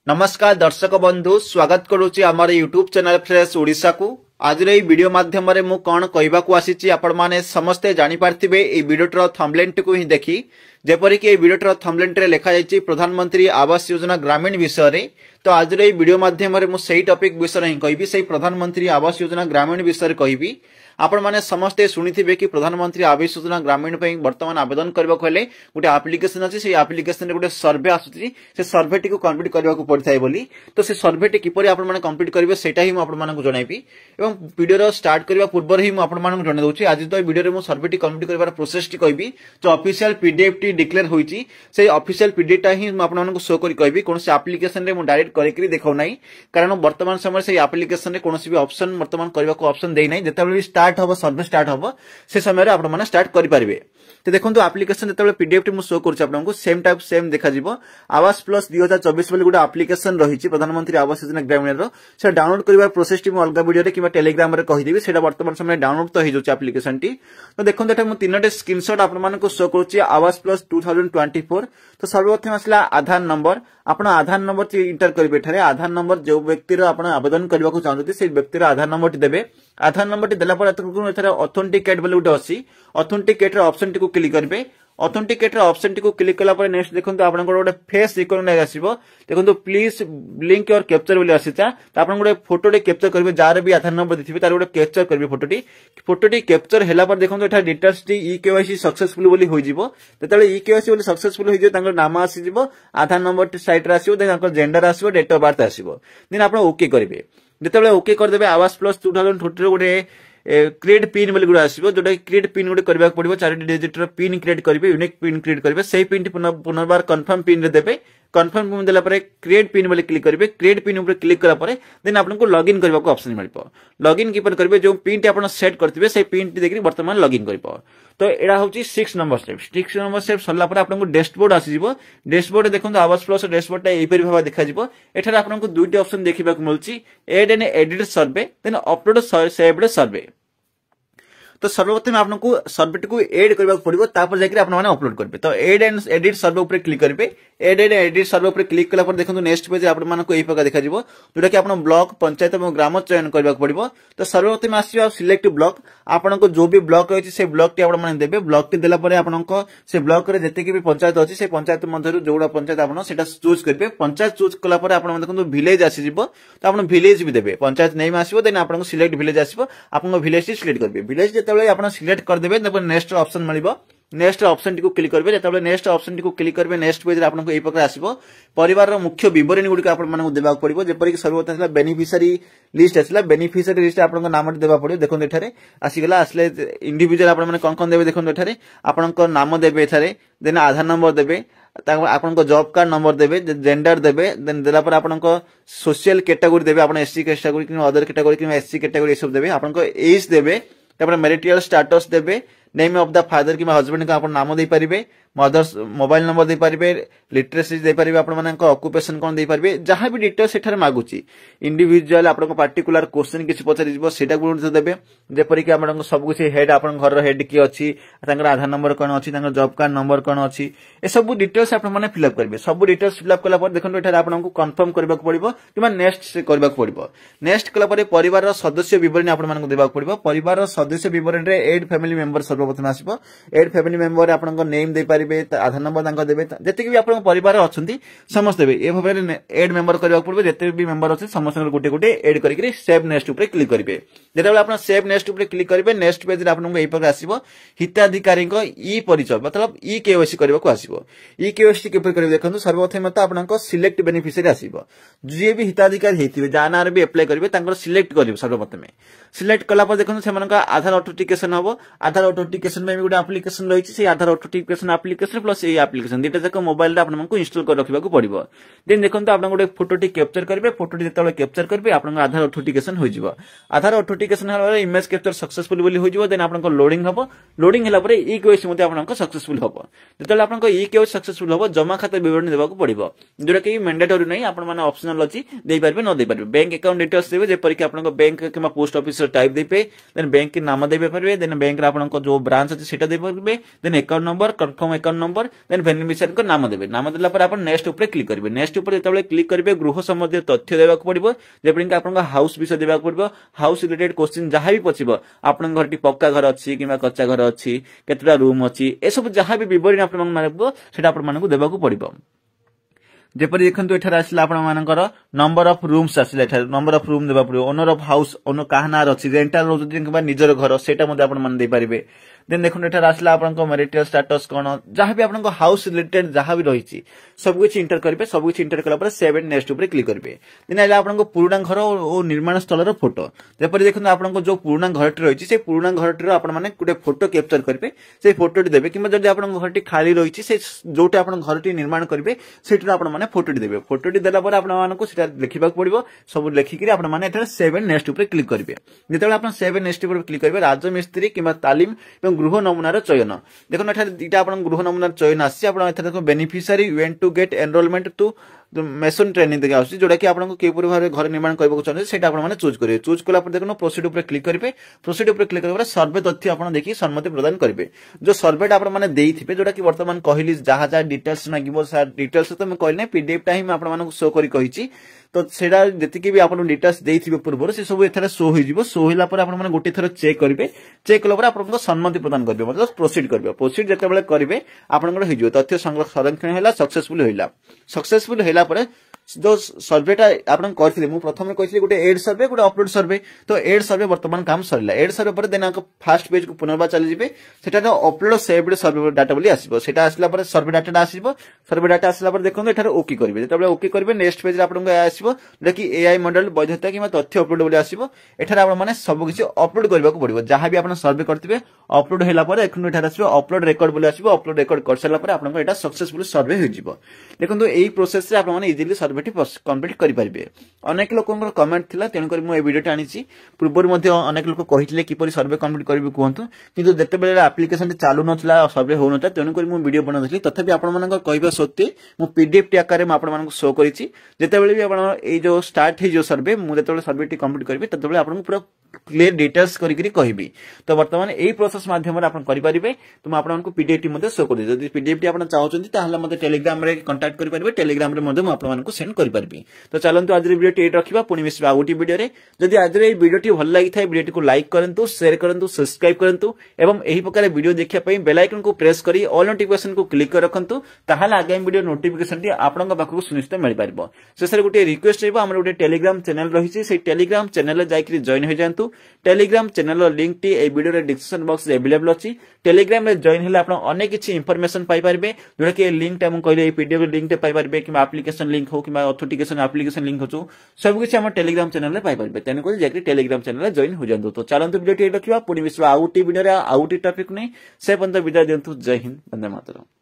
नमस्कार दर्शक बंधु स्वागत करुच्ची आमर यूट्यूब चैनल फ्रेश ओडिशा को आज वीडियो माध्यम मु कौन कहवाक आसी आपण मैंने समस्ते जापारे ये वीडियोटर थंबनेल को ही देखी जेपरिक ये वीडियोटर थंबनेल लिखा जाइए प्रधानमंत्री आवास योजना ग्रामीण विषय रे। तो आज वीडियो माध्यम से टॉपिक विषय ही कहि से प्रधानमंत्री आवास योजना ग्रामीण विषय कहि आपण माने समस्ते सुनिथिबे कि प्रधानमंत्री आवास योजना ग्रामीण पे वर्तमान आवेदन करबा हेले गोटे एप्लिकेशन अछि से एप्लिकेशन रे गोटे सर्वे आसुछि से सर्वे टी को कंप्लीट करबा को पड़थाय बोली। तो से सर्वे टी किपरि आपण माने कंप्लीट करबे सेटा ही मु आपण मानकु जणाइबी एवं वीडियो रो स्टार्ट करबा पूर्व ही मु आपण मानकु जणाइ दउछि। आज तो वीडियो रे मु सर्वे टी कंप्लीट करबार प्रोसेस टी कहबी जो ऑफिशियल पीडीएफ टी डिक्लेयर होईछि से ऑफिशियल पीडीएफ टा ही मु आपण मानकु शो करि कहबी कोन से एप्लिकेशन रे मु डायरेक्ट करि करि देखौ नै कारण वर्तमान समय से एप्लिकेशन रे कोनोसी भी ऑप्शन वर्तमान करबा को ऑप्शन देई नै जेतेबेले स्टार्ट होबो सर्वे स्टार्ट हम से समय आपण माने स्टार्ट करि परिबे। तो देखो एप्लिकेशन जेतेबेले पीडीएफ टी मु शो करूछि आपनको सेम टाइप सेम देखा जिवो आवास प्लस 2024 बोली गोटे एप्लिकेशन रहिछि प्रधानमंत्री आवास योजना ग्रामीण रो से डाउनलोड करबा प्रोसेस टी मु अलगा वीडियो रे किबा टेलीग्राम रे कहि देबी सेटा वर्तमान समय डाउनलोड तो हे जोछि एप्लिकेशन टी। तो देखो एटा मु तीनटे स्क्रीनशॉट आपण मानको शो करूछि आवास प्लस 2024। तो सर्वप्रथम आसला आधार नंबर आपण आधार नंबर टी इंटर करबे ठरे आधार नंबर जो व्यक्ति रो आपण आवेदन करबा को चाहते से व्यक्ति रो आधार नंबर टी देबे। आधार नंबर टी देला पर एथरे ऑथेंटिकेट बोली गोटे अछि ऑथेंटिकेट रो ऑप्शन टी को क्लिक करबे। ऑथेंटिकेट रो ऑप्शन टी को क्लिक कला पर नेक्स्ट देखंतु आपन गोटे फेस रिकॉग्नाइज आसीबो देखंतु प्लीज लिंक योर कैप्चर बोली आसीता त आपन गोटे फोटो टी कैप्चर करबे जार भी आधार नंबर दिथिबे तार गोटे कैप्चर करबे फोटो टी कैप्चर हेला पर देखंतु एटा डिटेल्स टी ईकेवाईसी सक्सेसफुल बोली होई जिवो तेतले ईकेवाईसी बोली सक्सेसफुल होई जिवो तांकर नाम आसी जिवो आधार नंबर टी साइट रे आसीबो देन तांकर जेंडर आसीबो डेट ऑफ बर्थ आसीबो देन आपन ओके करबे। जेतेबेले ओके कर देबे आवास प्लस 2020 रो गोटे क्रिएट पिन बोली गुडा आसीबो जोटा क्रिएट पिन गोटे करबा पड़िबो 4 डिजिट रो पिन क्रिएट करबे यूनिक पिन क्रिएट करबे सेही पिन टी पुनर्बार कंफर्म पिन रे देबे। कंफर्म पिन देला परे क्रिएट पिन बोली क्लिक करबे क्रिएट पिन ऊपर क्लिक करा परे देन आपनको लॉगिन करबा को ऑप्शन मिलबो। लॉगिन किपर करबे जो पिन टी आपण सेट करथिबे से पिन टी देखि वर्तमान लॉगिन करबो। तो एडा होची 6 नंबर स्टेप 6 नंबर स्टेप सरला परे आपनको डैशबोर्ड आसी जिवो डैशबोर्ड देखंतु आवास प्लस डैशबोर्ड टा एपरि भाबा देखा जिवो। एठारे आपनको दुईटी ऑप्शन देखिबा को मिलची add and edit survey then upload saved survey. तो सर्वप्रथम आपको सर्वे को एड करबा पड़िबो तापर जाकि आपण माने अपलोड करबे। तो एड एंड एडिट सर्वे ऊपर क्लिक करबे एड एंड एडिट सर्वे ऊपर क्लिक कला पर देखंतु नेक्स्ट पेज आपण मानको एई प्रकार देखा जिवो जोटा कि आपण ब्लॉक पंचायत एवं ग्राम चयन करबा पड़िबो। तो सर्वप्रथम आसीबो सिलेक्ट ब्लॉक आपनको जो भी ब्लॉक रहछि से ब्लॉक टी आपण माने देबे। ब्लॉक टी देला परे आपनको से ब्लॉक रे जते कि भी पंचायत अछि से पंचायत मध्यरु जोडा पंचायत आपण सेटा चूज करबे। पंचायत चूज कला परे आपण देखंतु विलेज आसी जिवो तो आपण विलेज भी देबे पंचायत नेम आसीबो देन आपनको सिलेक्ट विलेज आसीबो आपनको विलेज टी सिलेक्ट करबे। विलेज जेतेबेले आपण सिलेक्ट कर देबे तब नेक्स्ट ऑप्शन मिलिबो नेक्स्ट ऑप्शन टी को क्लिक करबे जेतेबेले नेक्स्ट ऑप्शन टी को क्लिक करबे नेक्स्ट पेज रे आपनको एई प्रकार आसीबो परिवार रो मुख्य विवरणी गुडी का आपण मानकु देबा पड़िबो जेपरि कि सर्वप्रथम बेनिफिशियरी लिस्ट आसला बेनिफिशियरी लिस्ट आपनको नाम देबा पड़िबो। देखो एठारे आसी गला आसले इंडिविजुअल आपण माने कोन देबे देखो एठारे आपनको नाम देबे एठारे देन आधार नंबर देबे आपनको जॉब कार्ड नंबर देबे जेंडर देबे देन देला पर आपनको सोशल कैटेगरी देबे आपण एससी कैटेगरी कि अदर कैटेगरी कि एससी कैटेगरी सब देबे आपनको एज देबे तापर मैरिटल स्टेटस देबे नेम ऑफ द फादर कि हस्बैंड का आपण नाम दे परिबे मदर्स मोबाइल नंबर दे परिबे लिटरेसी दे परिबे आपण मानक ऑक्युपेशन कोन दे परिबे जहां भी डिटेल्स एठारे मागुची इंडिविजुअल आपण पार्टिकुलर क्वेश्चन किछ पचारि जिवो सेटा गुण देबे जेपरि कि आपण सब कुछ हेड आपण घर रो हेड की अछि तांकर आधार नंबर कोन अछि तांकर जॉब कार्ड नंबर कोन अछि ए सब डिटेल्स आपण माने फिल अप करबे। सब डिटेल्स फिल अप कला पर देखन एठारे आपनको कंफर्म करबा को पड़िबो किबा नेक्स्ट से करबा को पड़िबो। नेक्स्ट कला पर परिवार रो सदस्य विवरणी आपण मानक देबा को पड़िबो। परिवार रो सदस्य विवरणी रे एड फैमिली मेंबर सर्वप्रथम आसीबो एड फैमिली मेंबर आपनको नेम दे परिबे आधार नंबर तांको देबे जते कि भी आपण परिवार अछंती समस्त देबे ए भाबे एड मेंबर करबा पड़बे जते भी मेंबर अछि समस्त गोटे गोटे एड करिकरी सेव नेक्स्ट ऊपर क्लिक करिवे। जेतेबेले आपण सेव नेक्स्ट ऊपर क्लिक करिवे नेक्स्ट पेज रे आपनको एई प्रकार आसीबो हिताधिकारी को ई परिचय मतलब ई केवाईसी करबा को आसीबो। ई केवाईसी केपर करिवे देखंतु सर्वप्रथम त आपनको सिलेक्ट बेनिफिशियरी आसीबो जे भी हिताधिकारी हेतिबे जानार भी अप्लाई करिवे तांकर सिलेक्ट करिवे सर्वप्रथम सिलेक्ट कला पर देखंतु सेमानका आधार ऑथेंटिकेशन हबो आधार ऑथेंटिकेशन में गोटे एप्लिकेशन रहिछि से आधार ऑथेंटिकेशन एप्लिकेशन प्लस ए एप्लिकेशन दुटा जाक मोबाइल रे आपनको इंस्टॉल कर रखबा को पड़िबो। देन देखंतु आपण गोटे फोटो टी कैप्चर करबे फोटो टी जेतेबेले कैप्चर करबे आपण आधार ऑथेंटिकेशन होई जिवो आधार ऑथेंटिकेशन हला इमेज कैप्चर सक्सेसफुल बोली होई जिवो देन आपनको लोडिंग हबो लोडिंग हला परे ई केवाईसी मते आपनको सक्सेसफुल हबो जेतेबेले आपनको ई केवाईसी सक्सेसफुल हबो जमा खाता विवरणी देबा को पड़िबो जोटा कि मैंडेटरी नै आपण माने ऑप्शनल अछि देई परबे न देई परबे। बैंक अकाउंट डिटेल्स देबे जे परि कि आपनको बैंक किमा पोस्ट ऑफिस टाइप देबे देन बैंक के नाम देबे परबे देन बैंक रे आपनको जो ब्रांच अच्छे सेटा दे पारबे then account number confirm account number then beneficiary को नाम देबे नाम देला पर आपण नेक्स्ट ऊपर क्लिक करिवे नेक्स्ट ऊपर जेतेबेले क्लिक करिवे गृह संबंधी तथ्य देबाक पड़िबो जेपरि कि आपन हाउस विषय देबाक पड़िबो हाउस रिलेटेड क्वेश्चन जहां भी पछिबो आपन घरटी पक्का घर अछि किबा कच्चा घर अछि केतरा रूम अछि ए सब जहां भी विवरण आपन मानबो सेटा आपन मानकु देबाक पड़िबो जेपरि देखंतु एठार आसला आपण मानकर नंबर ऑफ रूम्स आसला एठार नंबर ऑफ रूम देबा पड़िबो ओनर ऑफ हाउस ओनर काहा नार अछि रेंटल रोजदी किबा निजर घर सेटा मध्ये आपण मान दे पारिबे देन देखो एठार आसला आपन मैरिटल स्टेटस कोन जहां भी आपन हाउस रिलेटेड जहां भी रहिछि सब कुछ इंटर करिवे सब कुछ इंटर कला पर सेव एंड नेक्स्ट ऊपर क्लिक करिवे देन आइला आपन पुराना घर ओ निर्माण स्थल रो फोटो जेपरि देखंतु आपन जो पुराना घरटी रहिछि से पुराना घरटी रो आपन माने गुटे फोटो कैप्चर करिवे से फोटोटी देबे किबा जदि आपन घरटी खाली रहिछि से जोटे आपन घरटी निर्माण करिवे सेठी आपन माने फोटोटी देबे फोटोटी देला पर आपन मानकु सेटा लिखिबाक पड़िबो सब लिखि कि आपन माने एठार सेव एंड नेक्स्ट ऊपर क्लिक करिवे जेतेबेले आपन सेव एंड नेक्स्ट ऊपर क्लिक करिवे राजमिस्त्री किबा तालीम एवं गृह नमूनार चयन देखो एठार दीटा आपन गृह नमूनार चयन आसी आपन एठार देखो beneficiary went to get enrolment to mason training देखा आसी जोटा कि आपन केपुर भाबे घर निर्माण करबो चाहते सेटा आपन माने चूज करिवे चूज कला पर देखो प्रोसीड ऊपर क्लिक करिवे प्रोसीड ऊपर क्लिक करबा सर्वे तथ्य आपन देखि सम्मति प्रदान करिवे जो सर्वेटा आपन माने देइथिबे जोटा कि वर्तमान कहिली जहा जहा डिटेल्स मागिबो सा डिटेल्स तो मैं कहले पीडीएफ टा ही मैं आपन मानकु शो करी कहिछि तो सेटा जति भी आपन डिटेल्स देइथिबे पूर्व से सब एथरा शो होई जिवो शो होला पर आपन माने गोटे थरो चेक करिवे चेक कला पर आपन सम्मति प्रदान करिवे मतलब प्रोसीड करिवे प्रोसीड जतेबेले करिवे आपन होई जिवो तथ्य संरक्षण होला सक्सेसफुल होला पर जो सर्वेटा आपन करथिले मु प्रथम कहिसली गोटे एड सर्वे गोटे अपलोड सर्वे तो एड सर्वे वर्तमान काम सरला एड सर्वे पर देना फर्स्ट पेज को पुनर्बार चली जिवे सेटा तो अपलोड सेव्ड सर्वे डाटा बोली आसीबो सेटा आसला पर सर्वे डाटा आसीबो सर्वे डाटा आसला पर देखो एठार ओके करिवे जेतबे ओके करिवे नेक्स्ट पेज रे आपन को आसीबो जे कि एआई मॉडल वैधता किबा तथ्य अपलोड बोली आसीबो एठार आपन माने सब किछि अपलोड करबा को पड़िबो जहां भी आपन सर्वे करथिबे अपलोड हैला पर एखन एठार आसीबो अपलोड रेकॉर्ड बोली आसीबो अपलोड रेकॉर्ड कर सला पर आपन को एटा सक्सेसफुल सर्वे हो जिवो देखो एई प्रोसेस रे आपन माने इजीली सर्वेटी कंप्लीट करि परिबे अनेक लोकंकर कमेंट थिला तेन करी मु ए वीडियोटा आनिछि पूर्वर मध्ये अनेक लोक कहिथिले किपरि सर्वे कंप्लीट करबे कहंतु किंतु जते बेले एप्लीकेशन चालू नथला सर्वे हो नथा तेन करी मु वीडियो बनाथि तथापि आपन मानक कहबा सत्य मु पीडीएफ टी आकार में आपन मानक शो करिछि जते बेले भी आपन ए जो स्टार्ट हे जो सर्वे मु जते बेले सर्वे टी कंप्लीट करबे तते बेले आपन पूरा क्लियर डिटेल्स करी कहबी तो वर्तमान एई प्रोसेस माध्यम रे आपन करि परिबे तो आपन मानक पीडीएफ टी मध्ये शो करि जदि पीडीएफ टी आपन चाहउचंती ताहले मते टेलीग्राम रे कांटेक्ट करि परिबे टेलीग्राम रे मध्ये मु आपन मानक सेंड करि परिबी तो चलंतु आज वीडियो टी रखिबा पुनी मिसबा आउटी वीडियो रे जदि आज रे वीडियो टी भल लागि थाय वीडियो टी को लाइक करंतु शेयर करंतु सब्सक्राइब करंतु एवं एही प्रकार वीडियो देखिया पई बेल आइकन को प्रेस करी ऑल नोटिफिकेशन को क्लिक कर रखंतु ताहाले आगामी वीडियो नोटिफिकेशन टी आपनका पाखु सुनिश्चित मिल पारिबो सेसरे गोटे रिक्वेस्ट रहबो हमर गोटे टेलीग्राम चैनल रहिछि से टेलीग्राम चैनल जाय कि जॉइन हो जांतु टेलीग्राम चैनल लिंक टी ए वीडियो रे डिस्क्रिप्शन बॉक्स रे अवेलेबल अछि टेलीग्राम रे जॉइन हेले आपन अनेक किछि इंफॉर्मेशन पाइ पारिबे जोटा कि लिंक टा हम कहले ए पीडीएफ लिंक टे पाइ पारिबे कि एप्लीकेशन लिंक हो कि ऑथेंटिकेशन एप्लीकेशन लिंक हो सब किछि हम टेलीग्राम चैनल रे पाइ पारिबे तेन को जाकि टेलीग्राम चैनल रे जॉइन हो जांतु तो चलंतु वीडियो टी रखिबा पुनी विश्व आउटी वीडियो रे आउटी टॉपिक नै से बंद विदा देंतु जय हिंद वंदे मातरम।